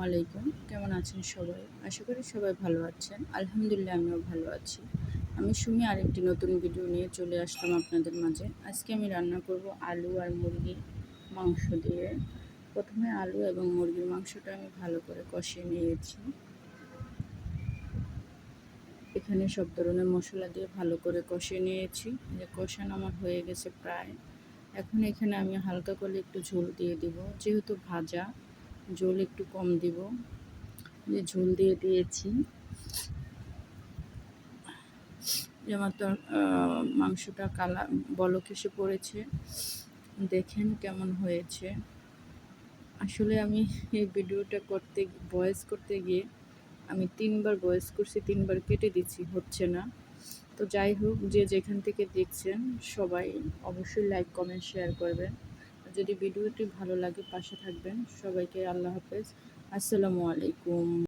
আলাইকুম। কেমন আছেন সবাই? আশা করি সবাই ভালো আছেন। আলহামদুলিল্লাহ আমিও ভালো আছি। আমি সুমি আরেকটি নতুন ভিডিও নিয়ে চলে আসলাম আপনাদের মাঝে। আজকে আমি রান্না করব আলু আর মুরগির মাংস দিয়ে। প্রথমে আলু এবং মুরগির মাংসটা আমি ভালো করে কষিয়ে নিয়েছি। এখানে সব ধরনের মশলা দিয়ে ভালো করে কষিয়ে নিয়েছি। যে কষানো আমার হয়ে গেছে প্রায়। এখন এখানে আমি হালকা করে একটু ঝোল দিয়ে দিব। যেহেতু ভাজা, ঝোল একটু কম দিব। যে ঝোল দিয়ে দিয়েছি। যেমন তোর মাংসটা কালার বলক এসে পড়েছে, দেখেন কেমন হয়েছে। আসলে আমি এই ভিডিওটা ভয়েস করতে গিয়ে আমি 3বার ভয়েস করছি, 3বার কেটে দিচ্ছি, হচ্ছে না। তো যাই হোক, যে যেখান থেকে দেখছেন সবাই অবশ্যই লাইক কমেন্ট শেয়ার করবেন। যদি ভিডিওটি ভালো লাগে পাশে থাকবেন। সবাইকে আল্লাহ হাফেজ, আসসালামু আলাইকুম।